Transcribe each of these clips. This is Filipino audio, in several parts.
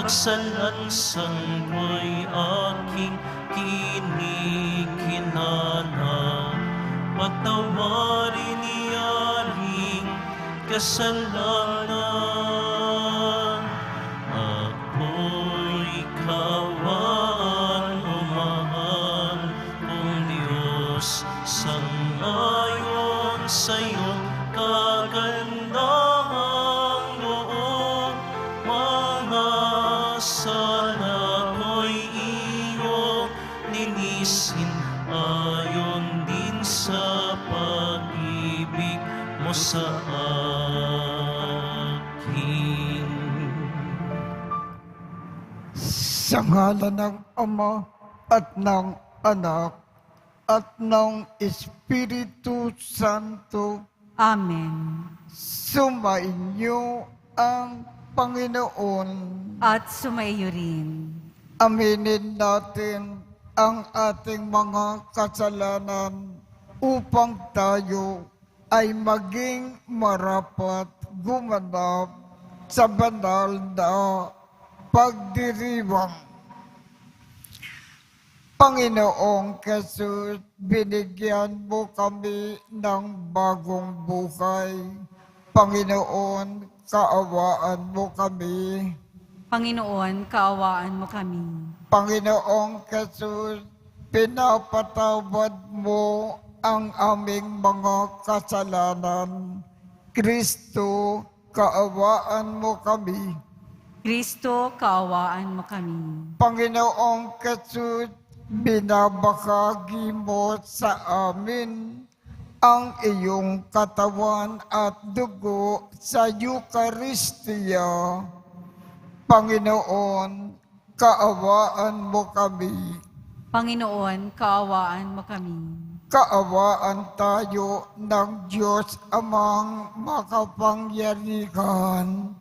Pagsalansan mo'y aking kinikinala, patawarin niyaring kasalanan. Ako'y kawan o mahal kong Diyos, sangayon sa'yo kagandahang loob. Mga sala ko'y iyong ninisin, ayon din sa pag-ibig mo sa akin. Sa ngalan ng Ama at ng Anak at ng Espiritu Santo. Amen. Sumainyo ang Panginoon. At sumaiyo rin. Aminin natin ang ating mga kasalanan upang tayo ay maging marapat gumanap sa banal na pagdiriwang. Panginoong Jesus, binigyan mo kami ng bagong buhay. Panginoon, kaawaan mo kami. Panginoon, kaawaan mo kami. Panginoong Jesus, pinapatawad mo ang aming mga kasalanan. Kristo, kaawaan mo kami. Kristo, kaawaan mo kami. Panginoong Jesus, binabahagi mo sa amin ang iyong katawan at dugo sa Eucharistia. Panginoon, kaawaan mo kami. Panginoon, kaawaan mo kami. Kaawaan tayo ng Diyos Amang makapangyarihan.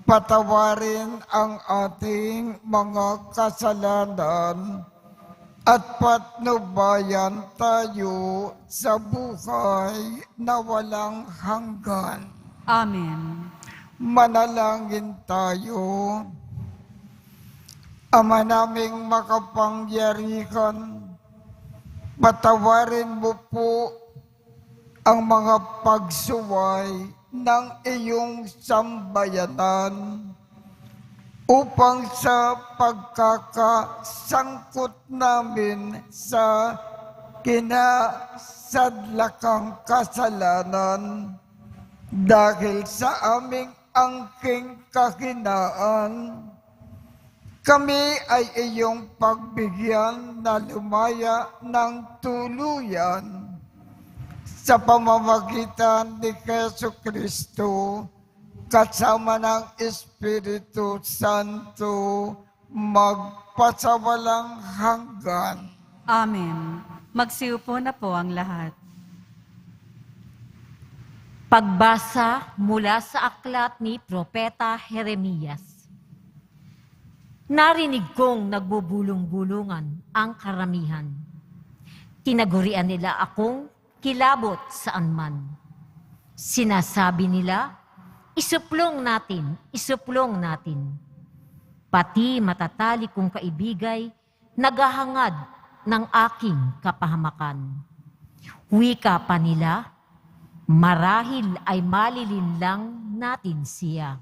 Patawarin ang ating mga kasalanan at patnubayan tayo sa buhay na walang hanggan. Amen. Manalangin tayo. Ama naming makapangyarihan, patawarin mo po ang mga pagsuway ng iyong sambayanan upang sa pagkakasangkot namin sa kinasadlakang kasalanan dahil sa aming angking kahinaan, kami ay iyong pagbigyan na lumaya ng tuluyan sa pamamagitan ni Jesucristo, kasama ng Espiritu Santo, magpasawalang hanggan. Amen. Magsiupo na po ang lahat. Pagbasa mula sa aklat ni Propeta Jeremias. Narinig kong nagbubulong-bulungan ang karamihan. Tinagurian nila akong kilabot saan man. Sinasabi nila, isuplong natin. Pati matatali kong kaibigay, naghahangad ng aking kapahamakan. Wika pa nila, marahil ay malilinlang natin siya.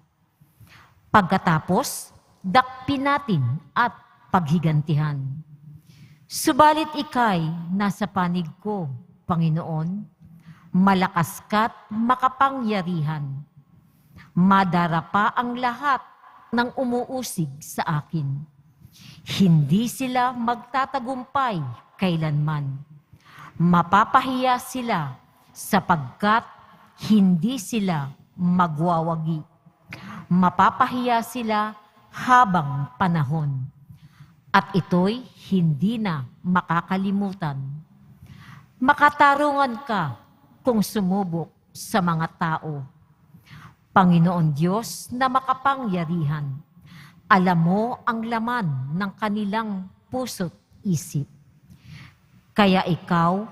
Pagkatapos, dakpin natin at paghigantihan. Subalit ika'y nasa panig ko, Panginoon, malakas ka't makapangyarihan. Madarapa ang lahat ng umuusig sa akin. Hindi sila magtatagumpay kailanman. Mapapahiya sila sapagkat hindi sila magwawagi. Mapapahiya sila habang panahon. At ito'y hindi na makakalimutan. Makatarungan ka kung sumubok sa mga tao. Panginoon Diyos na makapangyarihan, alam mo ang laman ng kanilang puso't isip. Kaya ikaw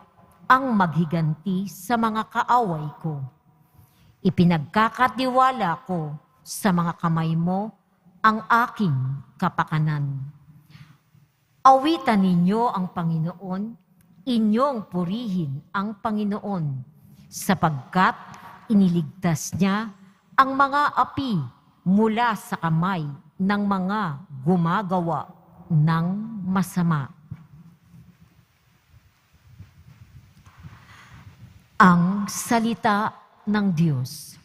ang maghiganti sa mga kaaway ko. Ipinagkakatiwala ko sa mga kamay mo ang aking kapakanan. Awitan ninyo ang Panginoon, inyong purihin ang Panginoon, sapagkat iniligtas niya ang mga api mula sa kamay ng mga gumagawa ng masama. Ang salita ng Diyos.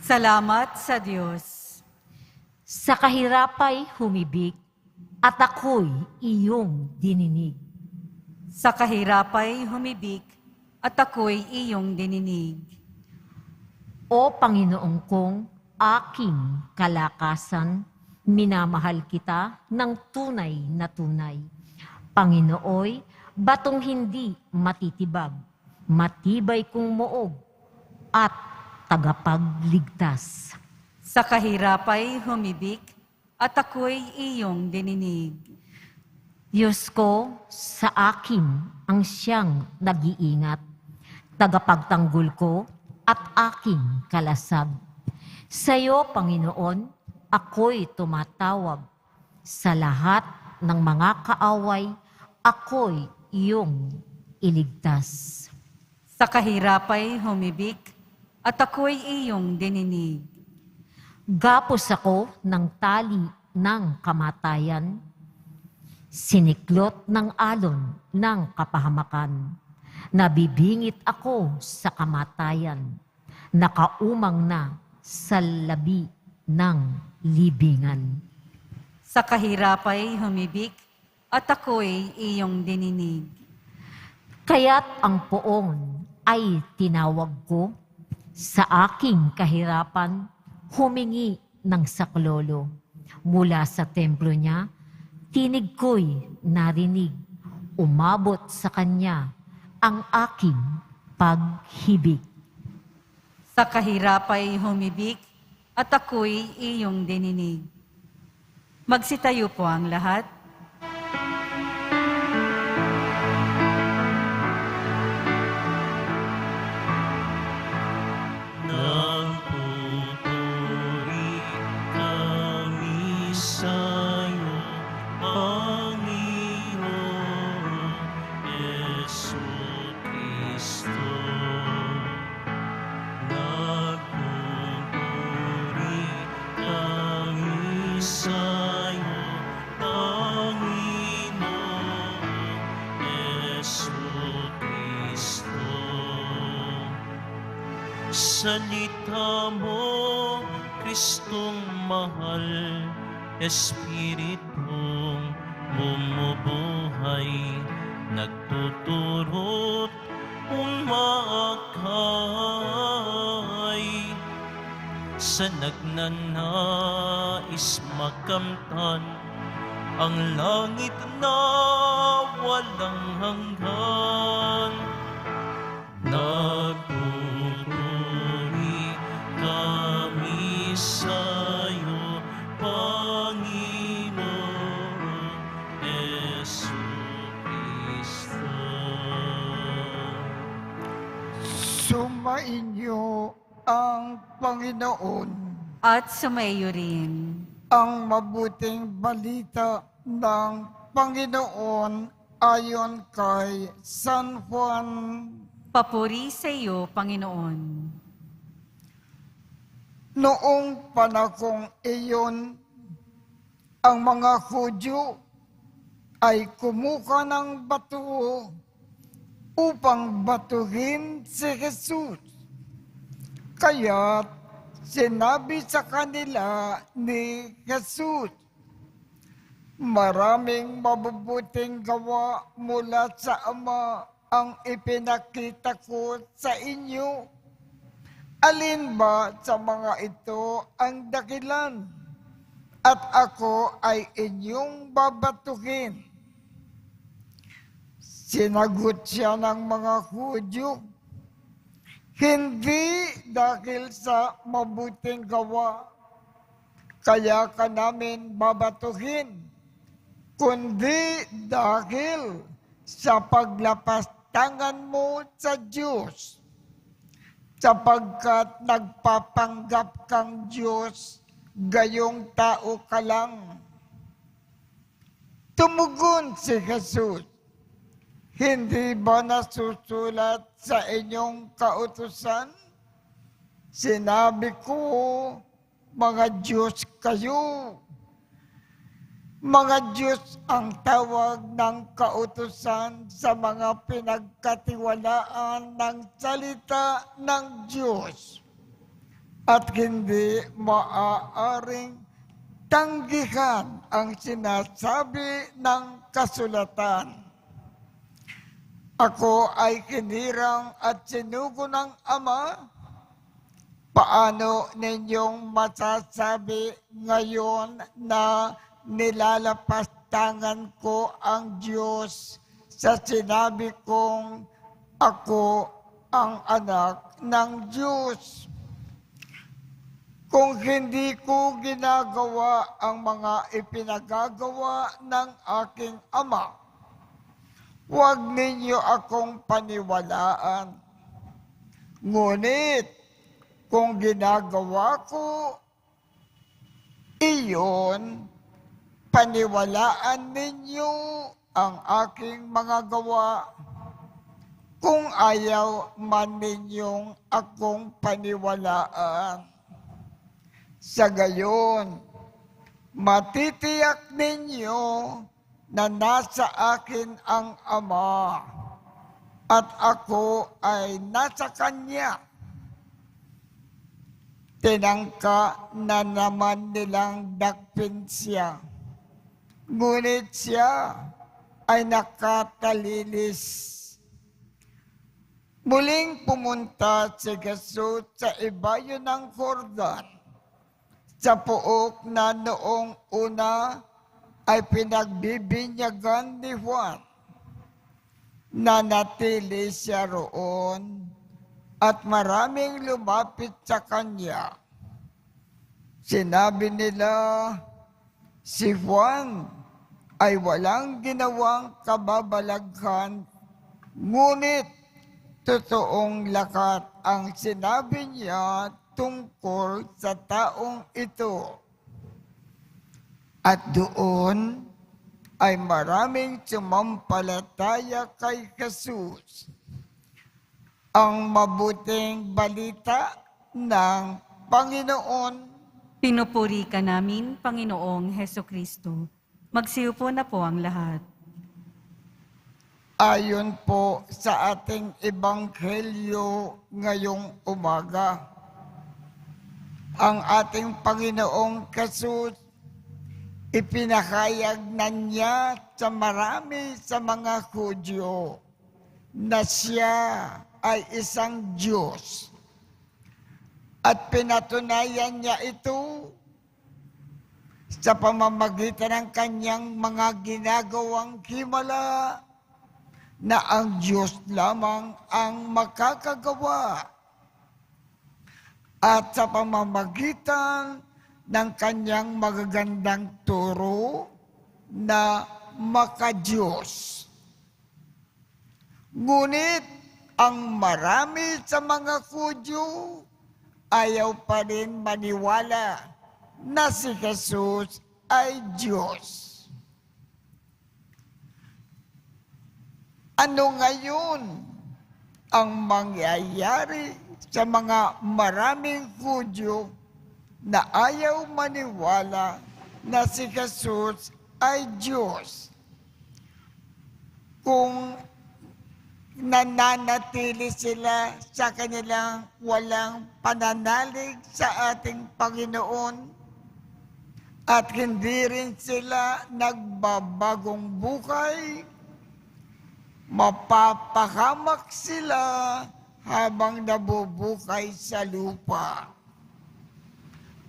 Salamat sa Diyos. Sa kahirapay humibik at ako'y iyong dininig. Sa kahirapay humibik at ako'y iyong dininig. O Panginoong kong aking kalakasan, minamahal kita ng tunay na tunay. Panginooy, batong hindi matitibag, matibay kong muog at tagapagligtas. Sa kahirapay humibik at ako'y iyong dininig. Diyos ko, sa akin ang siyang nag-iingat, tagapagtanggol ko at aking kalasag. Sa iyo, Panginoon, ako'y tumatawag. Sa lahat ng mga kaaway, ako'y iyong iligtas. Sa kahirapay humibik at ako'y iyong dininig. Gapos ako ng tali ng kamatayan, siniklot ng alon ng kapahamakan. Nabibingit ako sa kamatayan, nakaumang na sa labi ng libingan. Sa kahirapay humibik at ako'y iyong dininig. Kaya't ang poon ay tinawag ko, sa aking kahirapan humingi ng saklolo. Mula sa templo niya, tinig ko'y narinig, umabot sa kanya ang aking paghibik. Sa kahirapay humibik at ako'y iyong dininig. Magsitayo po ang lahat. Nagpupuri kami sa'yo, Panginoon Jesucristo. Nagpupuri kami sa'yo, Panginoon Jesucristo. Salita mo, Kristong mahal, Espiritong bumubuhay, nagtuturot umaakay. Sa nagnanais makamtan ang langit na walang hanggan. Nagpupuri kami sa'yo, Panginoon Jesucristo. Sumainyo ang Panginoon. At sumayo rin. Ang mabuting balita ng Panginoon ayon kay San Juan. Papuri sa iyo, Panginoon. Noong panahong iyon, ang mga Hudyo ay kumuha ng bato upang batuhin si Jesus. Kaya sinabi sa kanila ni Jesus, maraming mabubuting gawa mula sa Ama ang ipinakita ko sa inyo. Alin ba sa mga ito ang dakilan? At ako ay inyong babatuhin. Sinagot siya ng mga Hudyo, hindi dahil sa mabuting gawa, kaya ka namin babatuhin, kundi dahil sa paglapastangan mo sa Diyos, sapagkat nagpapanggap kang Diyos gayong tao ka lang. Tumugon si Jesus, hindi ba nasusulat sa inyong kautusan? Sinabi ko, mga Diyos kayo. Mga Diyos ang tawag ng kautusan sa mga pinagkatiwalaan ng salita ng Diyos at hindi maaaring tanggihan ang sinasabi ng kasulatan. Ako ay kinirang at sinugo ng Ama. Paano ninyong masasabi ngayon na nilalapastangan ko ang Diyos sa sinabi kong ako ang anak ng Diyos? Kung hindi ko ginagawa ang mga ipinagagawa ng aking Ama, huwag ninyo akong paniwalaan. Ngunit, kung ginagawa ko, iyon, paniwalaan ninyo ang aking mga gawa. Kung ayaw man ninyong akong paniwalaan, sa gayon, matitiyak ninyo na nasa akin ang Ama at ako ay nasa Kanya. Tinangka na naman nilang dakpin siya, ngunit siya ay nakatalilis. Muling pumunta si Jesus sa ibayo ng Jordan, sa pook na noong una ay pinagbibinyagan ni Juan. Nanatili siya roon at maraming lumapit sa kanya. Sinabi nila, si Juan ay walang ginawang kababalaghan, ngunit totoong lakat ang sinabi niya tungkol sa taong ito. At doon ay maraming sumampalataya kay Jesus. Ang mabuting balita ng Panginoon. Pinupuri ka namin, Panginoong Hesukristo. Magsiupo na po ang lahat. Ayon po sa ating ebanghelyo ngayong umaga, ang ating Panginoong Jesus, ipinahayag na niya sa marami sa mga Hudyo na siya ay isang Diyos. At pinatunayan niya ito sa pamamagitan ng kanyang mga ginagawang himala na ang Diyos lamang ang makakagawa. At sa pamamagitan ng kanyang magagandang turo na makadiyos. Ngunit ang marami sa mga Hudyo ayaw pa rin maniwala na si Jesus ay Diyos. Ano ngayon ang mangyayari sa mga maraming Hudyo na ayaw maniwala na si Jesus ay Diyos? Kung nananatili sila sa kanilang walang pananalig sa ating Panginoon at hindi rin sila nagbabagong buhay, mapapahamak sila habang nabubukay sa lupa.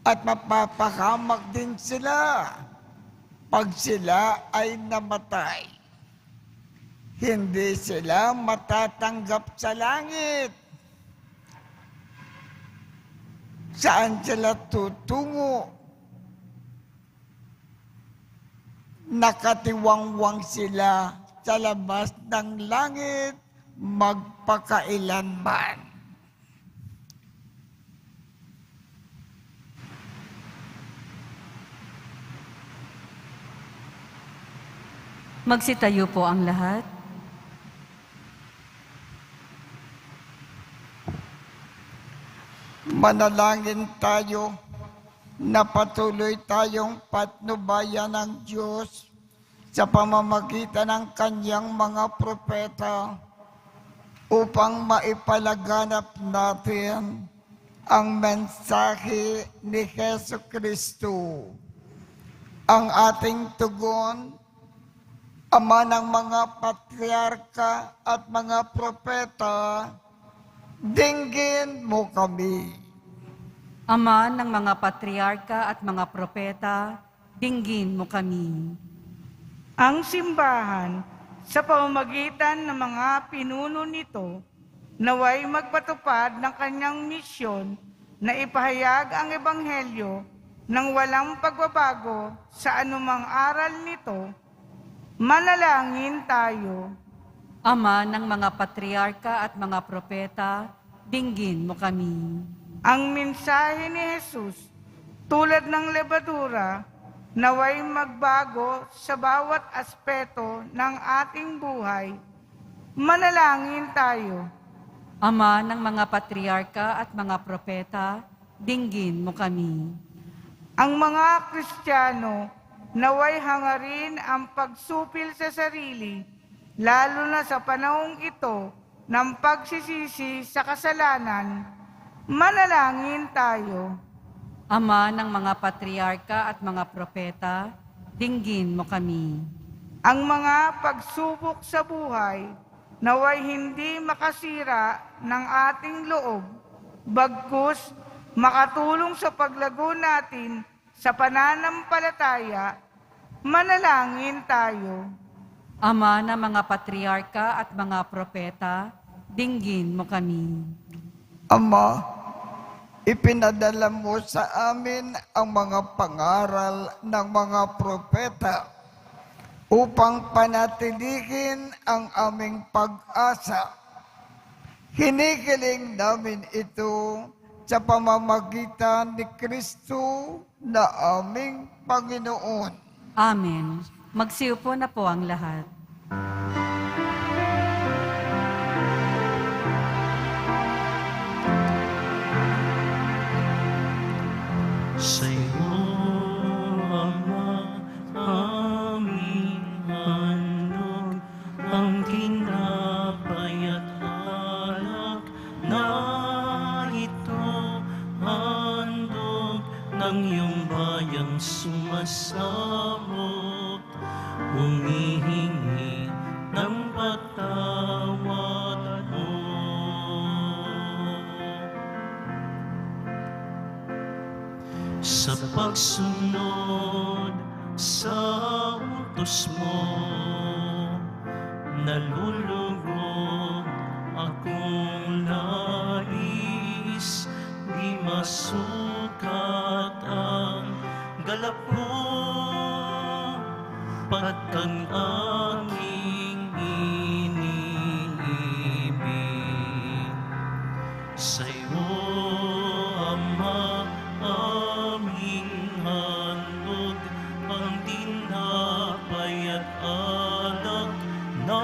At mapapahamak din sila pag sila ay namatay. Hindi sila matatanggap sa langit. Saan sila tutungo? Nakatiwangwang sila sa labas ng langit magpakailanman. Magsitayo po ang lahat. Manalangin tayo na patuloy tayong patnubayan ng Diyos sa pamamagitan ng kanyang mga propeta upang maipalaganap natin ang mensahe ni Jesucristo. Ang ating tugon, Ama ng mga patriarka at mga propeta, dinggin mo kami. Ama ng mga patriarka at mga propeta, dinggin mo kami. Ang simbahan, sa pamamagitan ng mga pinuno nito, naway magpatupad ng kanyang misyon na ipahayag ang Ebanghelyo nang walang pagbabago sa anumang aral nito. Manalangin tayo. Ama ng mga patriarka at mga propeta, dinggin mo kami. Ang mensahe ni Jesus, tulad ng lebadura, naway magbago sa bawat aspeto ng ating buhay. Manalangin tayo. Ama ng mga patriarka at mga propeta, dinggin mo kami. Ang mga Kristiyano, naway hangarin ang pagsupil sa sarili, lalo na sa panahong ito ng pagsisisi sa kasalanan. Manalangin tayo. Ama ng mga patriarka at mga propeta, dinggin mo kami. Ang mga pagsubok sa buhay, naway hindi makasira ng ating loob, bagkus makatulong sa paglago natin sa pananampalataya. Manalangin tayo. Ama ng mga patriarka at mga propeta, dinggin mo kami. Ama, ipinadala mo sa amin ang mga pangaral ng mga propeta upang panatilihin ang aming pag-asa. Hinihiling namin ito sa pamamagitan ni Kristo na aming Panginoon. Amen. Magsiupo na po ang lahat. Sa'yo, Ama, aming handog, ang tinapay at alak na ito, handog ng iyong bayang sumasamo, humihingi ng patawad mo. Sa pagsunod sa utos mo, nalulugod akong nais, di masukat ang galap ko, pagkang aking iniibig. Sa'yo, Ama, aming handog, ang tinapay at alak na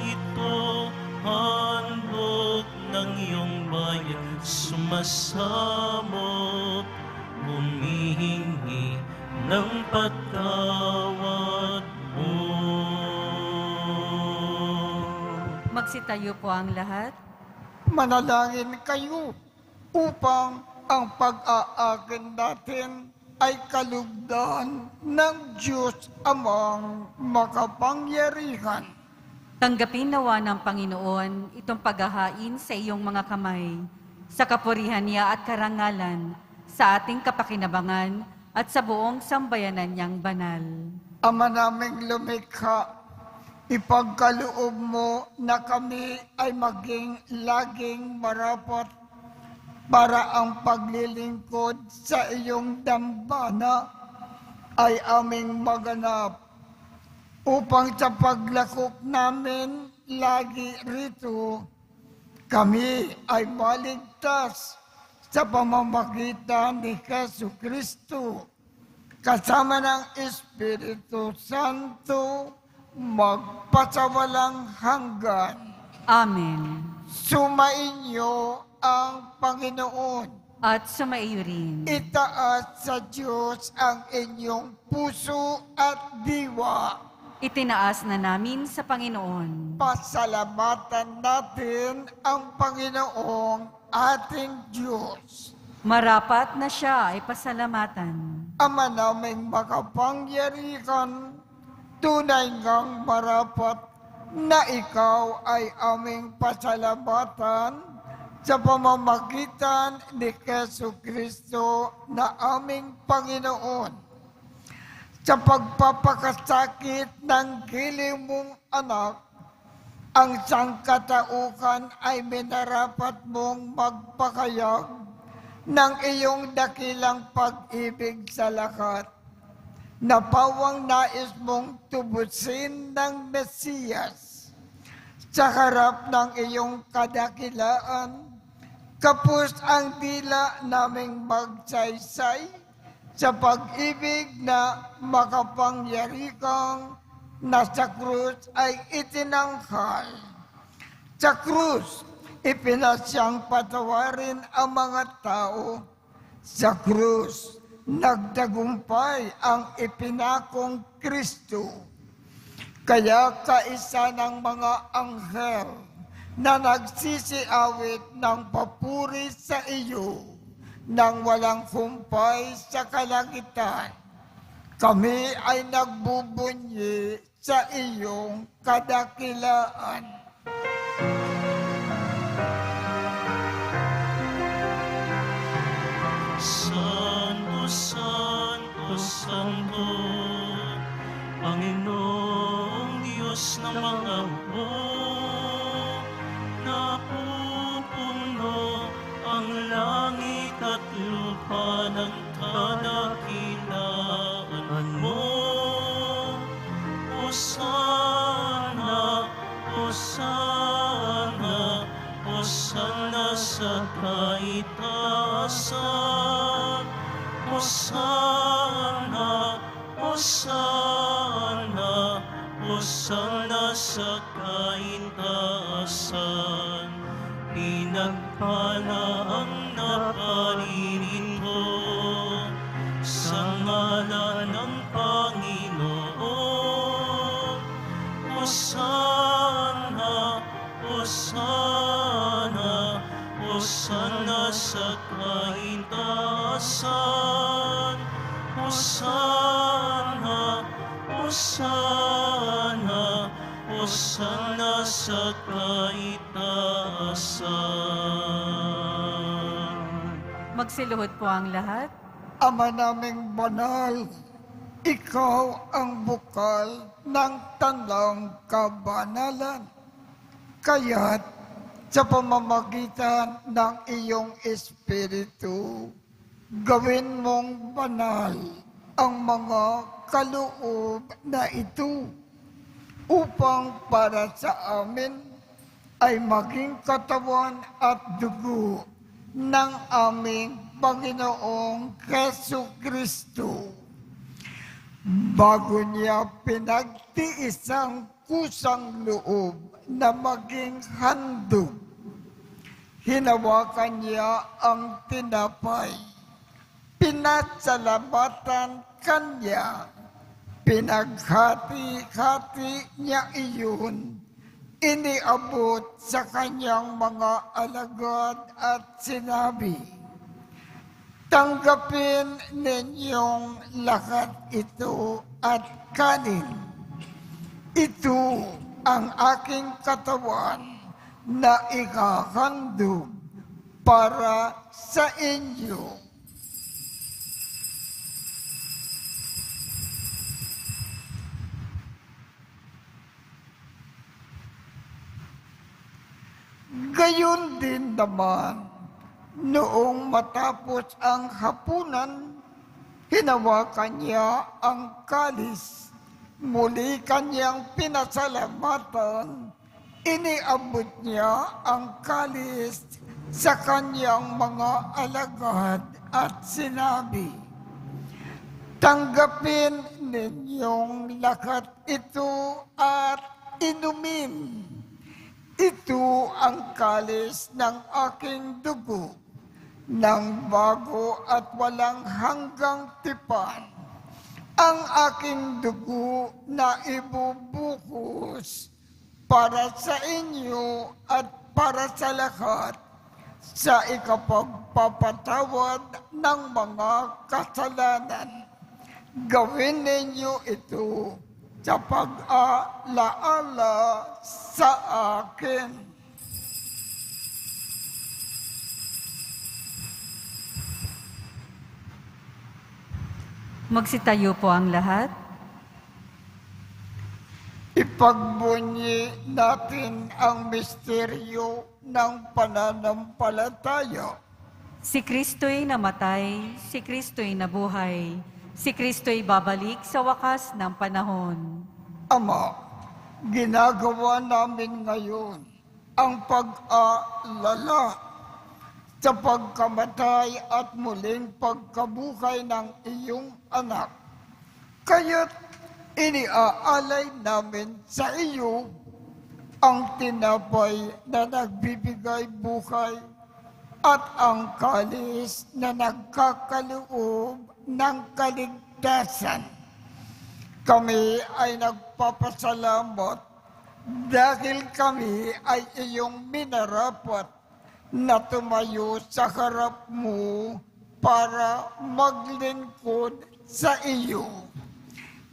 ito, handog ng iyong bayan sumasamo, humihingi ng patawad mo. Magsitayo po ang lahat. Manalangin kayo upang ang pag-aakin natin ay kalugdan ng Diyos Amang makapangyarihan. Tanggapin nawa ng Panginoon itong paghahain sa iyong mga kamay, sa kapurihan niya at karangalan, sa ating kapakinabangan at sa buong sambayanan niyang banal. Ama naming lumikha, ipagkaloob mo na kami ay maging laging marapat para ang paglilingkod sa iyong dambana ay aming maganap, upang sa paglakop namin lagi rito, kami ay maligtas sa pamamagitan ni Jesucristo, kasama ng Espiritu Santo, magpasawalang hanggan. Amen. Sumainyo ang Panginoon. At sumaiyo rin. Itaas sa Diyos ang inyong puso at diwa. Itinaas na namin sa Panginoon. Pasalamatan natin ang Panginoong ating Diyos. Marapat na siya ay pasalamatan. Ama naming makapangyarihan, tunay ngang marapat na ikaw ay aming pasalamatan sa pamamagitan ni Jesucristo na aming Panginoon. Sa pagpapakasakit ng giling mong anak, ang sangkatauhan ay minarapat mong magpakayag ng iyong dakilang pag-ibig sa lahat. Napawang nais mong tubusin ng Mesiyas sa harap ng iyong kadakilaan, kapos ang dila naming magsaysay sa pag-ibig na makapangyarihang nasa krus ay itinanghal. Sa krus, ipinasyang patawarin ang mga tao. Sa krus, nagtagumpay ang ipinakong Kristo. Kaya kaisa ng mga anghel na nagsisiawit ng papuri sa iyo nang walang humpay sa kalangitan, kami ay nagbubunyi sa iyong kadakilaan. Santo, Santo, Santo, Panginoong Diyos ng mga hukbo, napupuno ang langit at lupa ng kadakilaan mo. Hosana, Hosana, Hosana sa kaitaasan. Hosana, Hosana, Hosana sa kaitaasan. Pinagpala ang naparirito sa ngalan ng Panginoon. Hosana, Hosana, Hosana sa kaitaasan. Hosana, Hosana, Hosana sa kaitaasan. Magsiluhod po ang lahat. Ama naming banal, ikaw ang bukal ng tanang kabanalan. Kaya't sa pamamagitan ng iyong Espiritu, gawin mong banal ang mga kaloob na ito upang para sa amin ay maging katawan at dugo ng aming Panginoong Jesucristo. Bago niya pinagtiis ang kusang loob na maging handog, hinawakan niya ang tinapay, pinasalamatan kanya, pinaghati-hati niya iyon, iniabot sa kanyang mga alagad at sinabi, tanggapin ninyong lahat ito at kanin. Ito ang aking katawan na ikahandog para sa inyo. Gayon din naman, noong matapos ang hapunan, hinawakan niya ang kalis. Muli kanyang pinasalamatan, iniabot niya ang kalis sa kanyang mga alagad at sinabi, tanggapin ninyong lakat ito at inumin. Ito ang kalis ng aking dugo, ng bago at walang hanggang tipan. Ang aking dugo na ibubuhos para sa inyo at para sa lahat sa ikapagpapatawad ng mga kasalanan. Gawin ninyo ito sa pag-alaala sa akin. Magsitayo po ang lahat. Ipagbunyi natin ang misteryo ng pananampalataya. Si Kristo'y namatay, si Kristo'y nabuhay, si Kristo'y babalik sa wakas ng panahon. Ama, ginagawa namin ngayon ang pag-aalala sa pagkamatay at muling pagkabuhay ng iyong anak. Kaya't iniaalay namin sa iyo ang tinapay na nagbibigay buhay at ang kalis na nagkakaloob ng kaligtasan. Kami ay nagpapasalamat dahil kami ay iyong minarapat na tumayo sa harap mo para maglingkod sa iyo.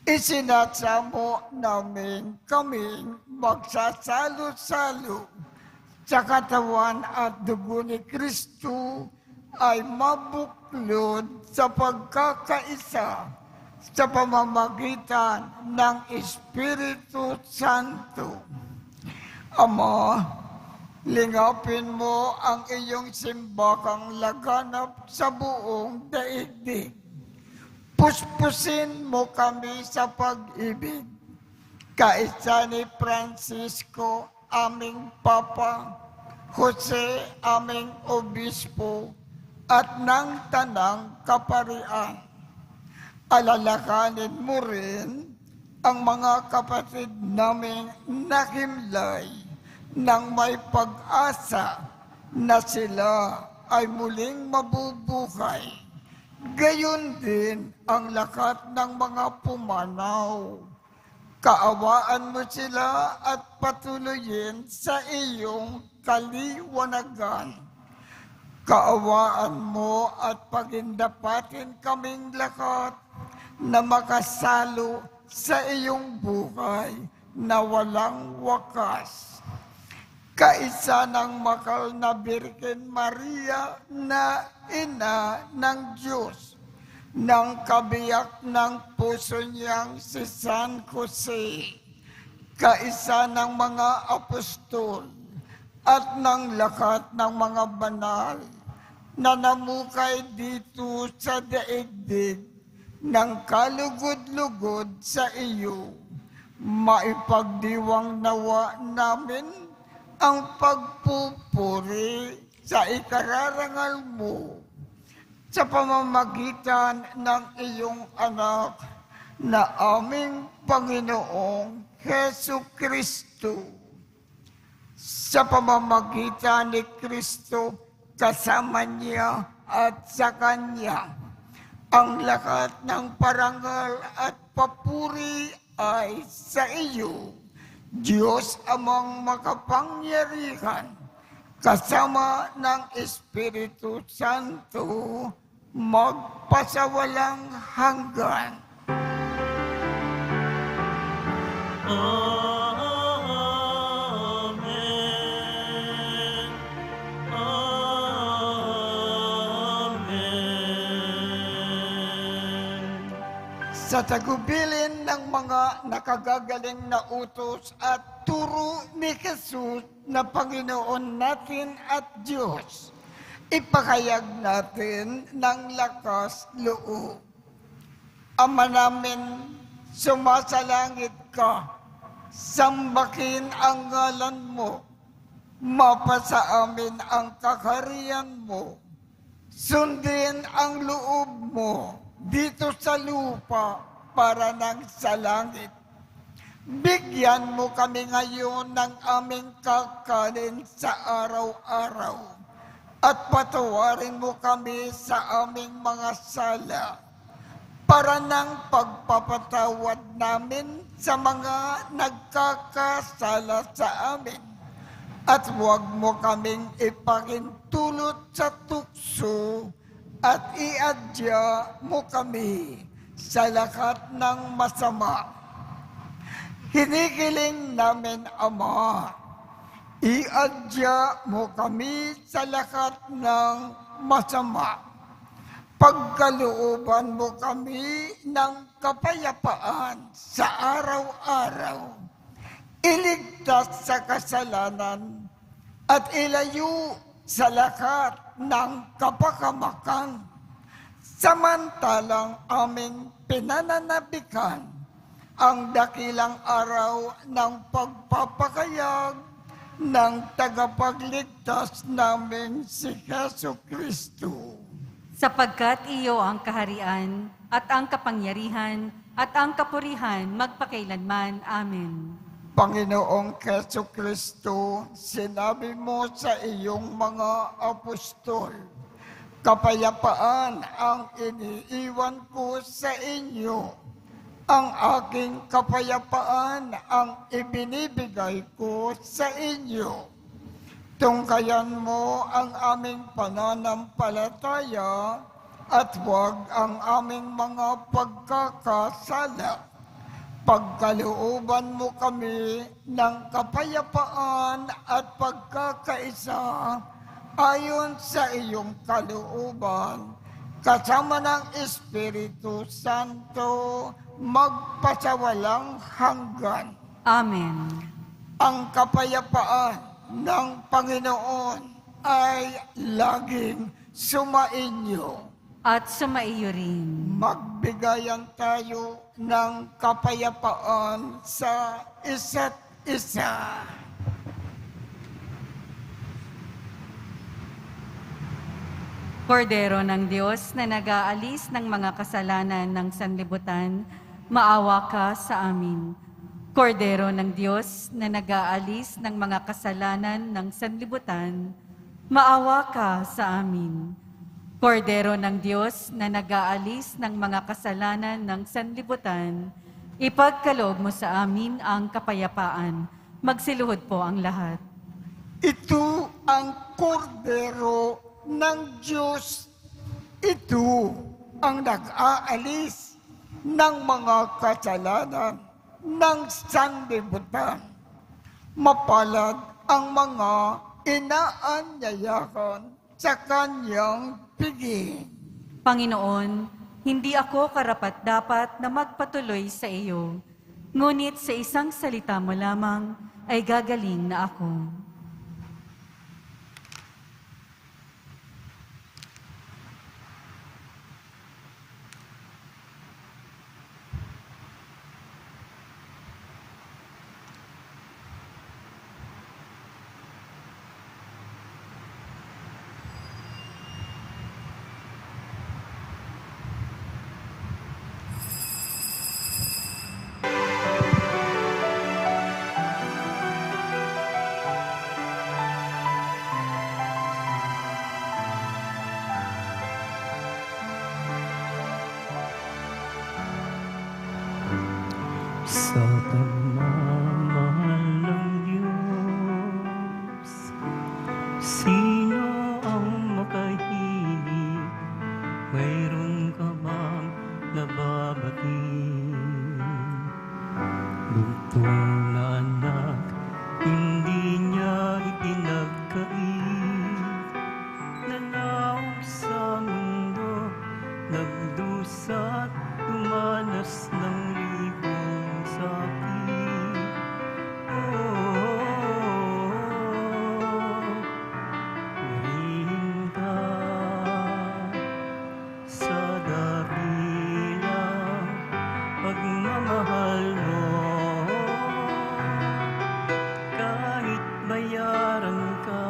Isinasamo namin kaming magsasalo-salo sa katawan at dugo ni Kristo ay mabuklod sa pagkakaisa sa pamamagitan ng Espiritu Santo. Ama, lingapin mo ang iyong simbakang laganap sa buong daigdig. Puspusin mo kami sa pag-ibig. Kaisa ni Francisco, aming Papa, Jose, aming Obispo, at ng Tanang Kaparian. Alalakanin mo rin ang mga kapatid naming nakimlay nang may pag-asa na sila ay muling mabubuhay. Gayon din ang lakat ng mga pumanaw. Kaawaan mo sila at patuloyin sa iyong kaliwanagan. Kaawaan mo at pagindapatin kaming lakat na makasalo sa iyong buhay na walang wakas. Kaisa ng makal na Birhen Maria na ina ng Diyos, ng kabiyak ng puso niyang si San Jose, kaisa ng mga apostol at ng lakat ng mga banal na namukay dito sa daigdig ng kalugod-lugod sa iyo, maipagdiwang nawa namin ang pagpupuri sa ikararangal mo sa pamamagitan ng iyong anak na aming Panginoong Hesu Kristo. Sa pamamagitan ni Kristo, kasama niya at sa Kanya, ang lahat ng parangal at papuri ay sa iyo, Diyos Amang makapangyarihan, kasama ng Espiritu Santo, magpasawalang hanggan. Amen. Amen. Sa tagubilin ng mga nakagagaling na utos at turo ni Jesus na Panginoon natin at Diyos, ipahayag natin ng lakas loob. Ama namin, sumasalangit ka, sambahin ang ngalan mo, mapasa amin ang kaharian mo, sundin ang loob mo dito sa lupa para nang sa langit. Bigyan mo kami ngayon ng aming kakanin sa araw-araw at patawarin mo kami sa aming mga sala para ng pagpapatawad namin sa mga nagkakasala sa amin. At huwag mo kaming ipakintulot sa tukso at iadya mo kami sa lahat ng masama. Hinihiling namin, Ama, iadya mo kami sa lahat ng masama. Pagkalooban mo kami ng kapayapaan sa araw-araw. Iligtas sa kasalanan at ilayo sa lahat ng kapakamakan. Samantalang aming pinananabikan ang dakilang araw ng pagpapakayag ng tagapagligtas namin si Hesu Kristo. Sapagkat iyo ang kaharian at ang kapangyarihan at ang kapurihan magpakailanman. Amen. Panginoong Hesu Kristo, sinabi mo sa iyong mga apostol, kapayapaan ang iniiwan ko sa inyo. Ang aking kapayapaan ang ibinibigay ko sa inyo. Tungkayan mo ang aming pananampalataya at huwag ang aming mga pagkakasala. Pagkalooban mo kami ng kapayapaan at pagkakaisa ayon sa iyong kalooban, kasama ng Espiritu Santo, magpasawalang hanggan. Amen. Ang kapayapaan ng Panginoon ay laging sumainyo. At sumaiyo rin. Magbigayan tayo ng kapayapaan sa isa't isa. Kordero ng Diyos na nag-aalis ng mga kasalanan ng sanlibutan, maawa ka sa amin. Kordero ng Diyos na nag-aalis ng mga kasalanan ng sanlibutan, maawa ka sa amin. Kordero ng Diyos na nag-aalis ng mga kasalanan ng sanlibutan, ipagkaloob mo sa amin ang kapayapaan. Magsiluhod po ang lahat. Ito ang kordero ng Diyos. Ito ang nag-aalis ng mga kasalanan ng sanlibutan. Mapalad ang mga inaanyayahan sa kanyang piging. Panginoon, hindi ako karapat-dapat na magpatuloy sa iyo, ngunit sa isang salita mo lamang ay gagaling na ako. Sa pagmamahal ng Diyos, sino ang makahilig? Mayroon ka bang nababating? Bugtong na anak, hindi niya ipinagkait. Nanaog sa mundo, nagdusa't dumanas ng libong sakit. Marihin ka sa dakilang pagmamahal mo. Kahit bayaran ka,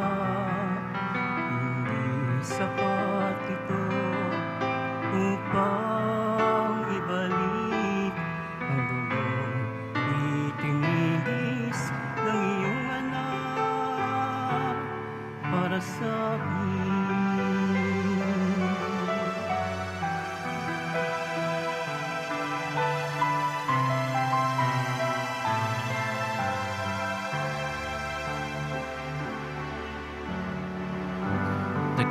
hindi sapat ito upang ibalik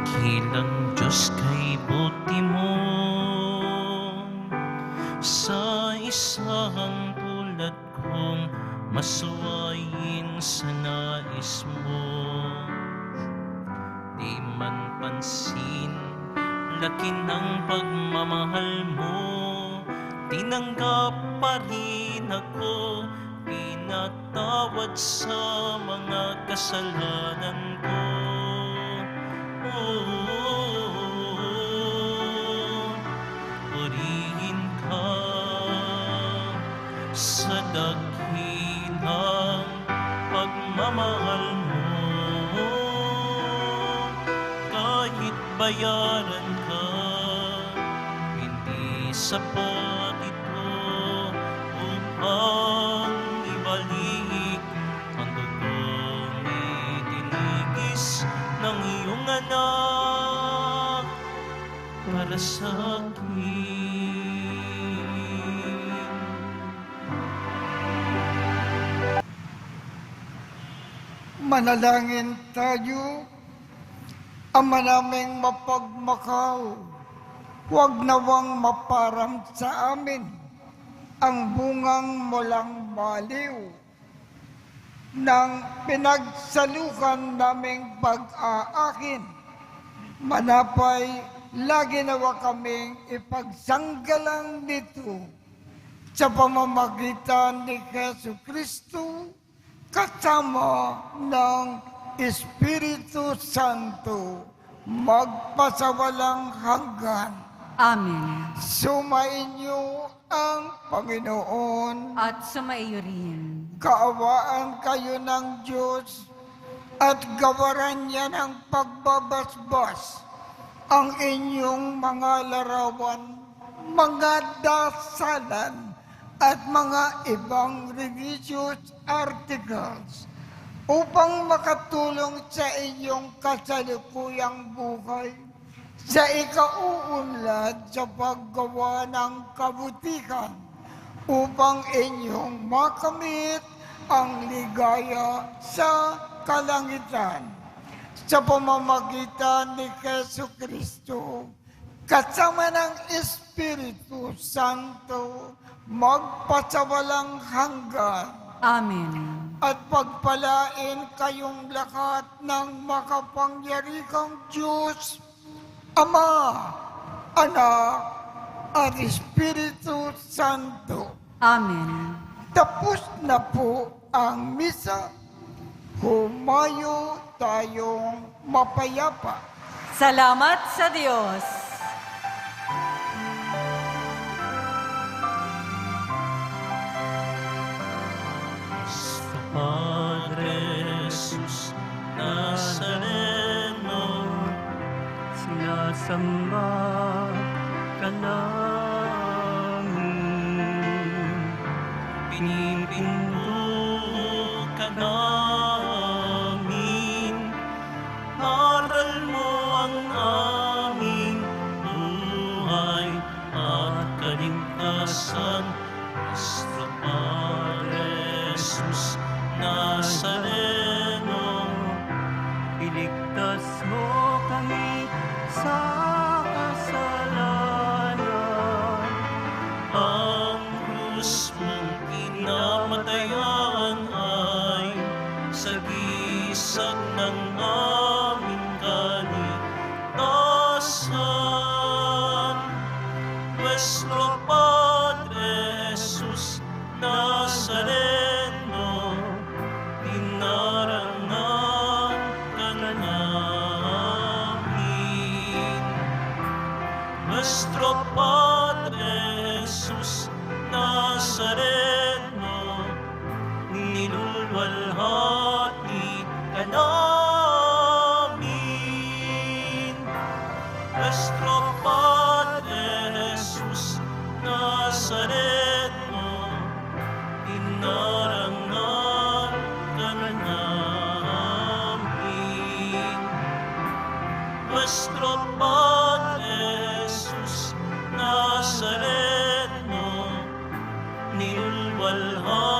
Dakilang Diyos kay buti mo, sa isang tulad kong masuwayin sa nais mo. Di man pansin, laki ng pagmamahal mo, tinanggap pa rin ako, pinatawad sa mga kasalanan ko. Purihin ka sa dakilang pagmamahal mo, kahit bayaran ka, hindi sapat ito upang ibalik ang dugong itinigis ng iyong anak para sa akin. Manalangin tayo. Ama naming mapagmakaw, huwag nawang maparang sa amin ang bungang mulang baliw ng pinagsalukan naming pag-aakin. Manapay, lagi nawa kaming ipagsanggalang nito sa pamamagitan ni Jesu Kristo kasama ng Espiritu Santo, magpasawalang hanggan. Amen. Sumainyo ang Panginoon. At sumaiyo rin. Kaawaan kayo ng Diyos at gawaran niya ng pagbabasbas ang inyong mga larawan, mga dasalan at mga ibang religious articles upang makatulong sa inyong kasalukuyang buhay sa ikauunlad sa paggawa ng kabutihan upang inyong makamit ang ligaya sa kalangitan sa pamamagitan ni Jesu Kristo kasama ng Espiritu Santo magpasawalang hanggan. Amen. At pagpalain kayong lahat ng makapangyarihang Diyos, Ama, Anak, at Espiritu Santo. Amen. Tapos na po ang misa. Humayo tayong mapayapa. Salamat sa Diyos. Padre Jesus Nazareno, sinasamba ka namin, pinipinto ka namin, aral mo ang aming buhay at kaligtasan, nuestro Padre Jesus Nazareno, iligtas mo kami sa kasalanan. Ang krus mong kinamatayan ay sagisag ng aming kaligtasan. Nuestro Padre Jesus Nazareno, dinarangan ka na namin. Nuestro Padre Jesus Nazareno, nilulwalhati ka namin. Nuestro Padre Jesus Nazareno, dinarangan ka na namin. Nuestro Padre Jesus Nazareno, nilulwalhati